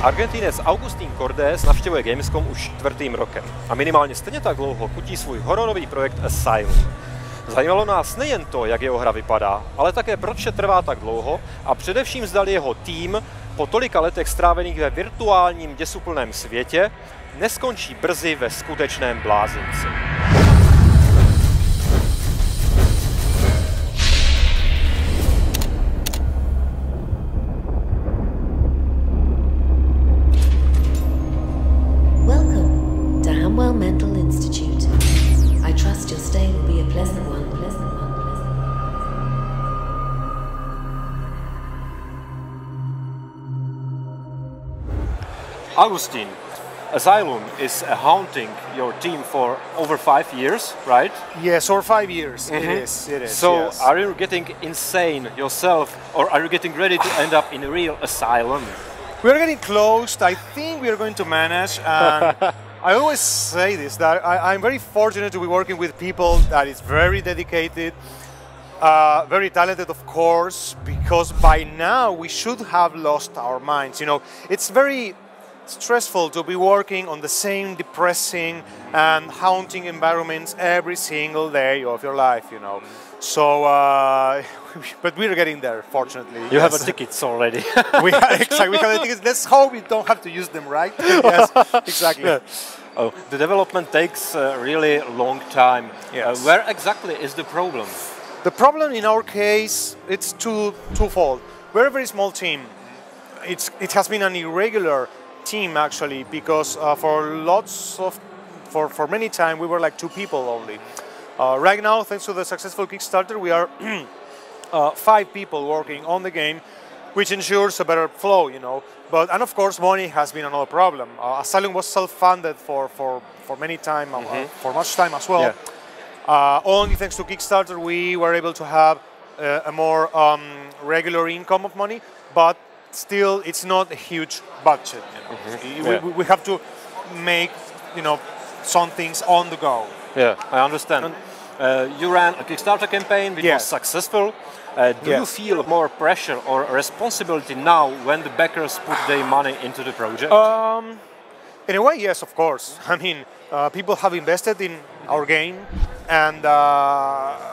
Argentinec Agustín Cortés navštěvuje Gamescom už 4. rokem a minimálně stejně tak dlouho chutí svůj hororový projekt Asylum. Zajímalo nás nejen to, jak jeho hra vypadá, ale také proč trvá tak dlouho a především zdali jeho tým po tolika letech strávených ve virtuálním děsuplném světě neskončí brzy ve skutečném blázinci. Agustín, Asylum is haunting your team for over 5 years, right? Yes, or 5 years. It is. So, yes. Are you getting insane yourself, or are you getting ready to end up in a real asylum? We're getting close. I think we are going to manage. And I always say this, that I'm very fortunate to be working with people that is very dedicated, very talented, of course, because by now we should have lost our minds. You know, it's very stressful to be working on the same depressing and haunting environments every single day of your life, you know. So, but we're getting there, fortunately. You have tickets already. we have the tickets. Let's hope we don't have to use them, right? Yes, exactly. Yeah. Oh, the development takes a really long time. Yes. Where exactly is the problem? The problem in our case, it's twofold. We're a very small team. It has been an irregular team actually, because for many time we were like 2 people only. Right now, thanks to the successful Kickstarter, we are 5 people working on the game, which ensures a better flow, you know. And of course, money has been another problem. Asylum was self-funded for many time, for much time as well. Yeah. Only thanks to Kickstarter we were able to have a more regular income of money, but still, it's not a huge budget. You know. We have to make, you know, some things on the go. Yeah, I understand. You ran a Kickstarter campaign which was successful. Do you feel more pressure or responsibility now when the backers put their money into the project? In a way, yes, of course. I mean, people have invested in our game, and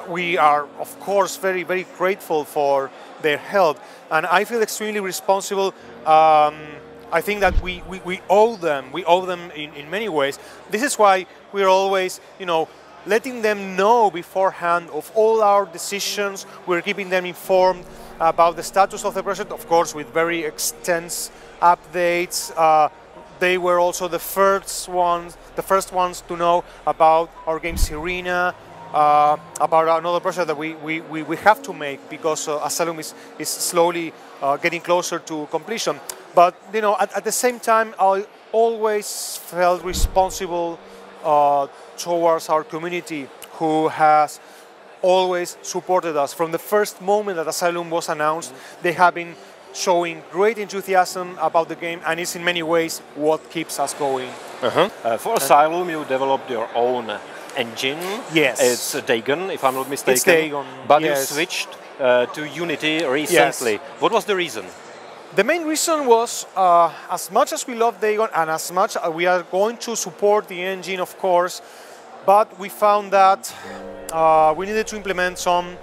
we are, of course, very, very grateful for their help. And I feel extremely responsible. I think that we owe them. We owe them in many ways. This is why we're always, you know, letting them know beforehand of all our decisions. We're keeping them informed about the status of the project, of course, with very extensive updates. They were also the first ones to know about our game's arena, about another project that we have to make, because Asylum is slowly getting closer to completion. But you know, at the same time, I always felt responsible towards our community, who has always supported us from the first moment that Asylum was announced. They have been showing great enthusiasm about the game, and it's in many ways what keeps us going. For Asylum, you developed your own engine. Yes. It's Dagon, if I'm not mistaken. It's Dagon, but you switched to Unity recently. Yes. What was the reason? The main reason was, as much as we love Dagon and as much we are going to support the engine, of course, but we found that we needed to implement some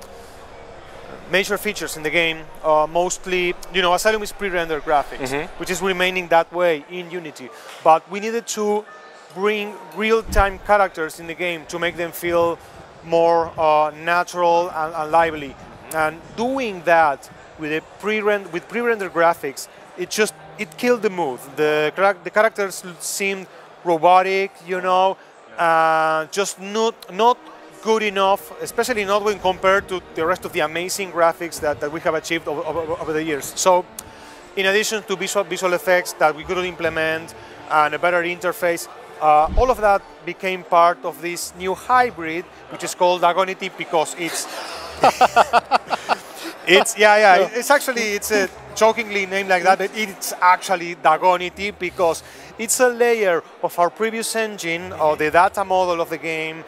major features in the game. Mostly, you know, Asylum is pre-rendered graphics, which is remaining that way in Unity. But we needed to bring real-time characters in the game to make them feel more natural and lively. And doing that with pre-rendered graphics, it killed the mood. The characters seemed robotic, you know, just not good enough, especially not when compared to the rest of the amazing graphics that we have achieved over the years. So, in addition to visual effects that we couldn't implement and a better interface, all of that became part of this new hybrid, which is called Dagonity, because it's it's a jokingly named like that, but it's actually Dagonity because it's a layer of our previous engine, or the data model of the game,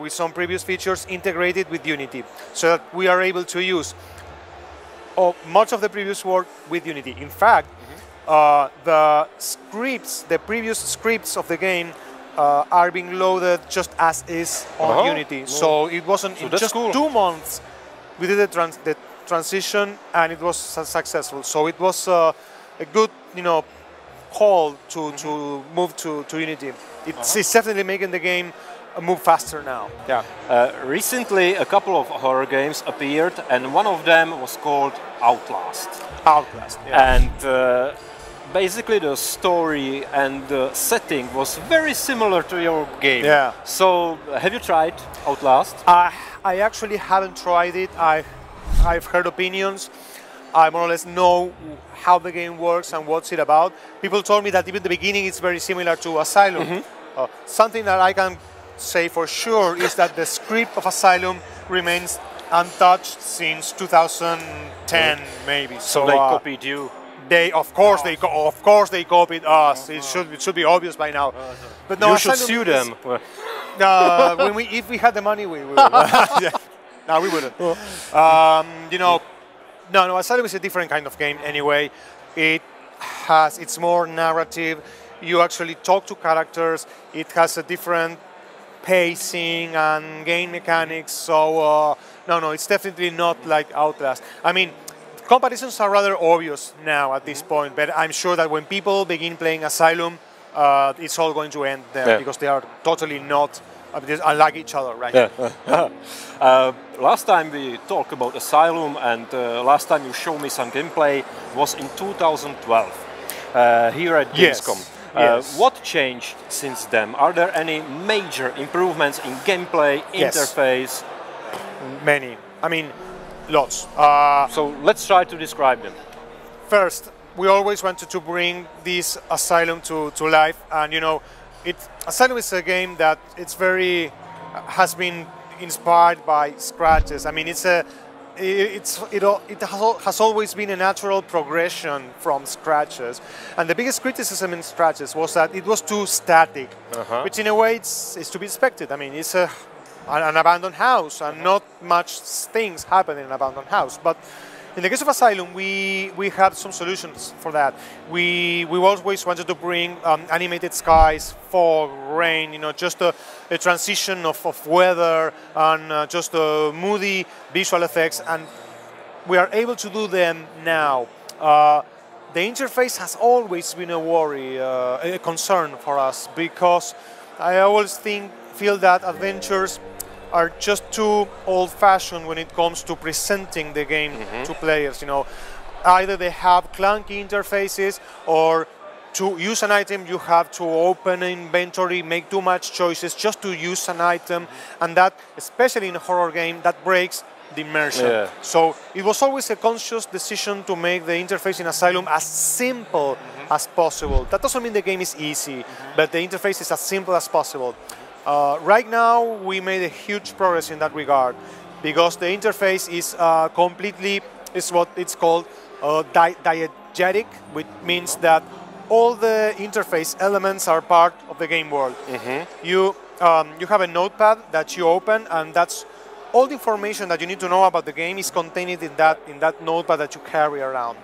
with some previous features integrated with Unity, so that we are able to use much of the previous work with Unity. In fact, the scripts, the previous scripts of the game are being loaded just as is on Unity. So it wasn't in just 2 months we did the transition, and it was successful. So it was a good, call to move to Unity. It's definitely making the game move faster now. Yeah. Recently, a couple of horror games appeared, and one of them was called Outlast. Outlast. Yeah. And basically, the story and the setting was very similar to your game. Yeah. So, have you tried Outlast? I actually haven't tried it. I've heard opinions. I more or less know how the game works and what's it about. People told me that even the beginning it's very similar to Asylum. Something that I can say for sure is that the script of Asylum remains untouched since 2010, maybe. So they copied you. Of course they copied us. It should be obvious by now. But no, you should sue them. If we had the money, we would. No, we wouldn't. No, Asylum is a different kind of game anyway. It's more narrative. You actually talk to characters. It has a different pacing and game mechanics. So no, it's definitely not like Outlast. I mean, comparisons are rather obvious now at this point, but I'm sure that when people begin playing Asylum, it's all going to end there because they are totally not unlike each other right now. Last time we talked about Asylum, and last time you showed me some gameplay was in 2012 here at Gamescom. Yes. What changed since then? Are there any major improvements in gameplay, interface? Many. I mean, lots. So let's try to describe them. First, we always wanted to bring this Asylum to life, and Asylum is a game that has been inspired by scratches. I mean, it has always been a natural progression from scratches, and the biggest criticism in scratches was that it was too static, which in a way it's to be expected. I mean, it's an abandoned house, and not much things happen in an abandoned house. But in the case of Asylum, we had some solutions for that. We always wanted to bring animated skies, fog, rain, just a transition of weather and just moody visual effects, and we are able to do them now. The interface has always been a worry, a concern for us, because I always feel that adventures are just too old-fashioned when it comes to presenting the game to players. Either they have clunky interfaces, or to use an item you have to open an inventory, make too much choices just to use an item, and that, especially in a horror game, that breaks the immersion. So it was always a conscious decision to make the interface in Asylum as simple as possible. That doesn't mean the game is easy, but the interface is as simple as possible. Right now, we made a huge progress in that regard, because the interface is what it's called diegetic, which means that all the interface elements are part of the game world. You have a notepad that you open, and that's all the information that you need to know about the game is contained in that notepad that you carry around.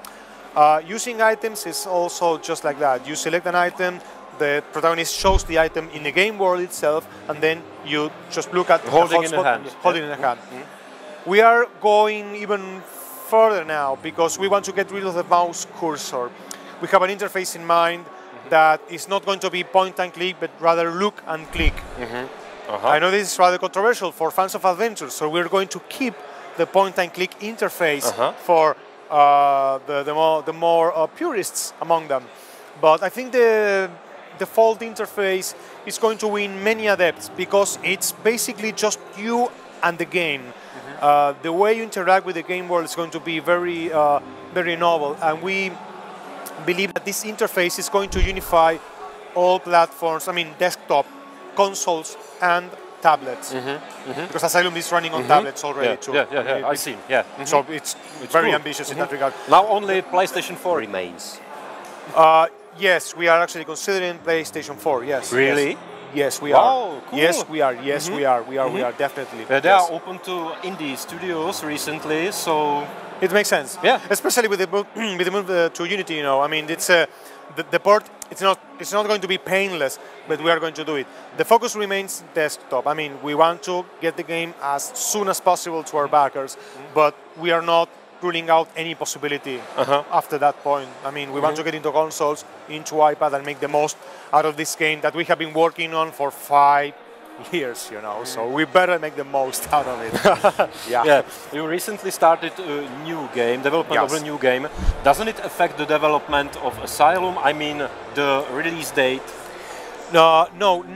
Using items is also just like that. You select an item, the protagonist shows the item in the game world itself, and then you just look at holding in the hand. Holding in the hand. We are going even further now, because we want to get rid of the mouse cursor. We have an interface in mind that is not going to be point and click, but rather look and click. I know this is rather controversial for fans of adventures, so we're going to keep the point and click interface for the more purists among them. But I think the default interface is going to win many adepts, because it's basically just you and the game. The way you interact with the game world is going to be very, very novel, and we believe that this interface is going to unify all platforms. I mean, desktop, consoles, and tablets. Because Asylum is running on tablets already too. I've seen. So it's very ambitious in that regard. Now only PlayStation 4 remains. Yes, we are actually considering PlayStation 4. Yes. Really? Yes, we are. Oh, cool. Yes, we are. We are definitely. They are open to indie studios recently, so It makes sense. Yeah. Especially with the with the move to Unity, you know. I mean, it's the port. It's not going to be painless, but we are going to do it. The focus remains desktop. I mean, we want to get the game as soon as possible to our backers, but we are not ruling out any possibility after that point. I mean, we want to get into consoles, into iPad, and make the most out of this game that we have been working on for 5 years, you know. So we better make the most out of it. Yeah. You recently started a new game, development of a new game. Doesn't it affect the development of Asylum? I mean, the release date? No,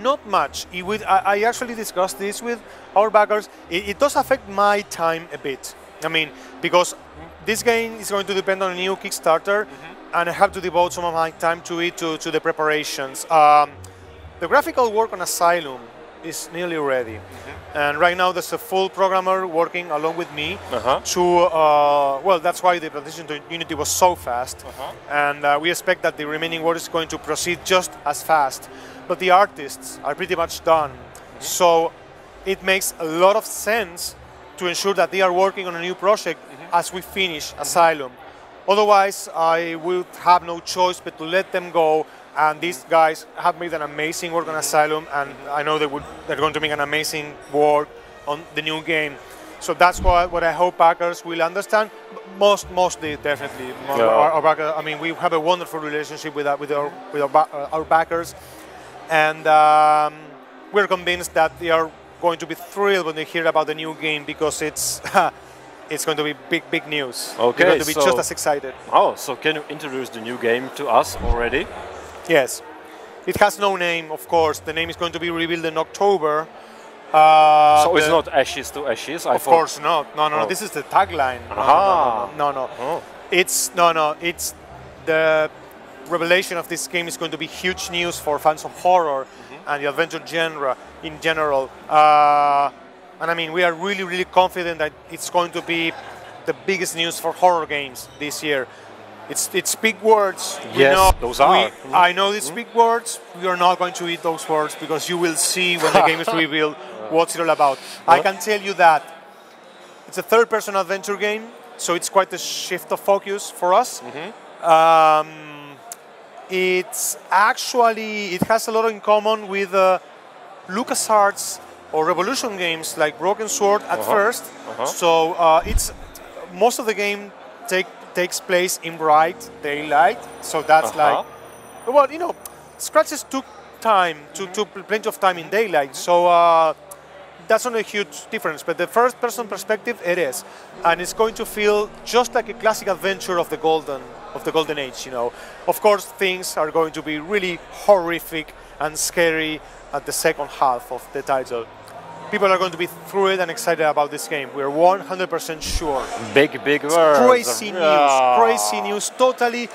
not much. I actually discussed this with our backers. It does affect my time a bit. I mean, because this game is going to depend on a new Kickstarter, and I have to devote some of my time to it, to the preparations. The graphical work on Asylum is nearly ready, and right now there's a full programmer working along with me to, well, that's why the transition to Unity was so fast, and we expect that the remaining work is going to proceed just as fast, but the artists are pretty much done, so it makes a lot of sense to ensure that they are working on a new project as we finish Asylum. Otherwise, I would have no choice but to let them go. And these guys have made an amazing work on Asylum, and I know they're going to make an amazing work on the new game. So that's what I hope backers will understand. Mostly, definitely. Our backers, I mean, we have a wonderful relationship with our backers, and we're convinced that they are going to be thrilled when they hear about the new game, because it's it's going to be big news. Okay, they're going to be just as excited. Oh, so can you introduce the new game to us already? Yes. It has no name, of course. The name is going to be revealed in October. So it's not Ashes to Ashes? Of course not. No. This is the tagline. No. Oh. It's the revelation of this game is going to be huge news for fans of horror and the adventure genre in general. And I mean, we are really confident that it's going to be the biggest news for horror games this year. It's big words. Yes, those are. I know these big words. We are not going to eat those words, because you will see when the game is revealed what's it all about. I can tell you that it's a third-person adventure game, so it's quite a shift of focus for us. It has a lot in common with LucasArts or Revolution games like Broken Sword at first. So most of the game takes place in bright daylight, so that's like, well, you know, Scratches took plenty of time in daylight, so that's not a huge difference. But the first-person perspective, it is, and it's going to feel just like a classic adventure of the golden age. You know, of course, things are going to be really horrific and scary at the second half of the title. People are going to be thrilled and excited about this game. We're 100% sure. Big words. Crazy news, totally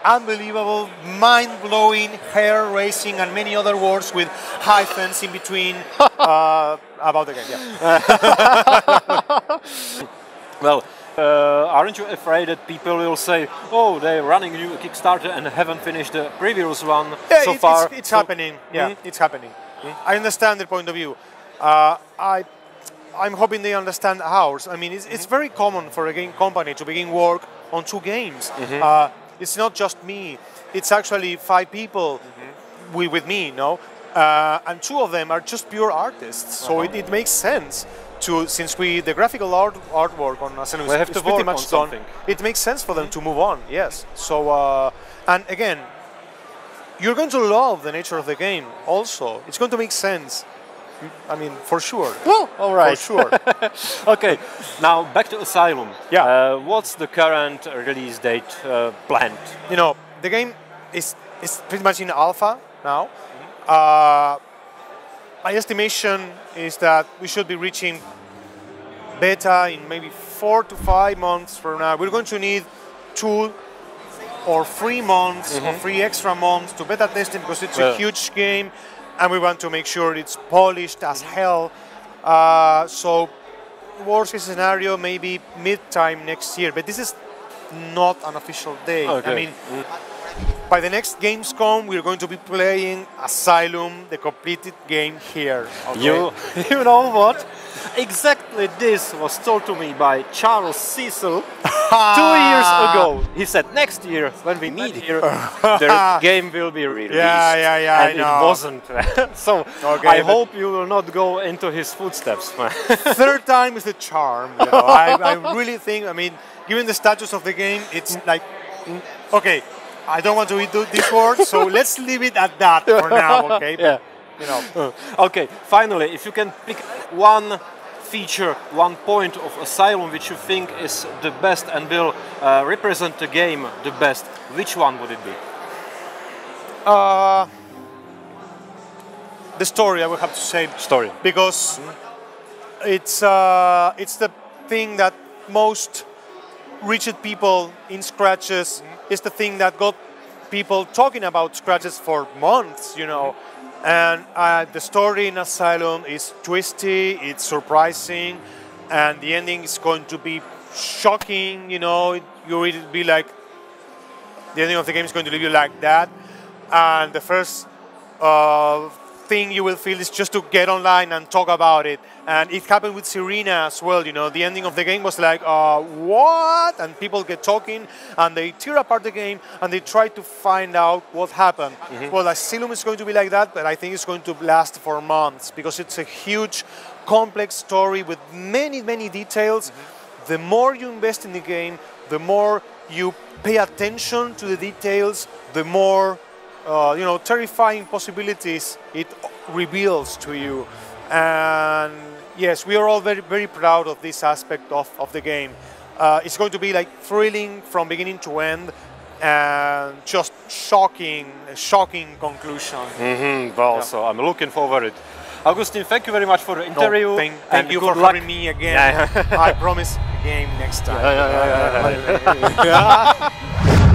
unbelievable, mind-blowing, hair-raising, and many other words with hyphens in between about the game. Yeah. Well, aren't you afraid that people will say, "Oh, they're running a new Kickstarter and haven't finished the previous one so far"? It's happening. Yeah, it's happening. I understand their point of view. I'm hoping they understand ours. I mean, it's very common for a game company to begin work on 2 games. It's not just me. It's actually 5 people with me, no? And 2 of them are just pure artists. So it makes sense to, since the graphical artwork on Asylum is pretty much done, it makes sense for them to move on, yes. So, and again, you're going to love the nature of the game also. It's going to make sense. I mean, for sure. Well, all right. For sure. Okay, now back to Asylum. Yeah. What's the current release date planned? You know, the game is pretty much in alpha now. My estimation is that we should be reaching beta in maybe 4 to 5 months from now. We're going to need 2 or 3 months or 3 extra months to beta test it, because it's a huge game. And we want to make sure it's polished as hell. So, worst case scenario, maybe mid-time next year. But this is not an official date. Okay. I mean, by the next Gamescom, we're going to be playing Asylum, the completed game here. Okay? You know what? Exactly this was told to me by Charles Cecil 2 years ago. He said next year when we meet here, the game will be released. Yeah, and it wasn't. So okay, I hope you will not go into his footsteps. Third time is the charm. You know? I really think, I mean, given the status of the game, it's like, okay, I don't want to do this word, so let's leave it at that for now, okay? Yeah. You know. Okay, finally, if you can pick one feature, one point of Asylum which you think is the best and will represent the game the best, which one would it be? The story, I would have to say. Story. Because it's the thing that most reached people in Scratches. It's the thing that got people talking about Scratches for months, you know. And the story in Asylum is twisty, it's surprising, and the ending is going to be shocking, you know. You will be like, the ending of the game is going to leave you like that. And the first thing you will feel is just to get online and talk about it. And it happened with Serena as well, you know. The ending of the game was like, what? And people get talking and they tear apart the game and they try to find out what happened. Well, Asylum is going to be like that, but I think it's going to last for months because it's a huge, complex story with many, many details. The more you invest in the game, the more you pay attention to the details, the more you know, terrifying possibilities it reveals to you. And yes, we are all very, very proud of this aspect of the game. It's going to be like thrilling from beginning to end and just shocking conclusion. Well, so I'm looking forward to it. Augustin, thank you very much for the interview. Thank you for having me again. I promise a game next time. Yeah.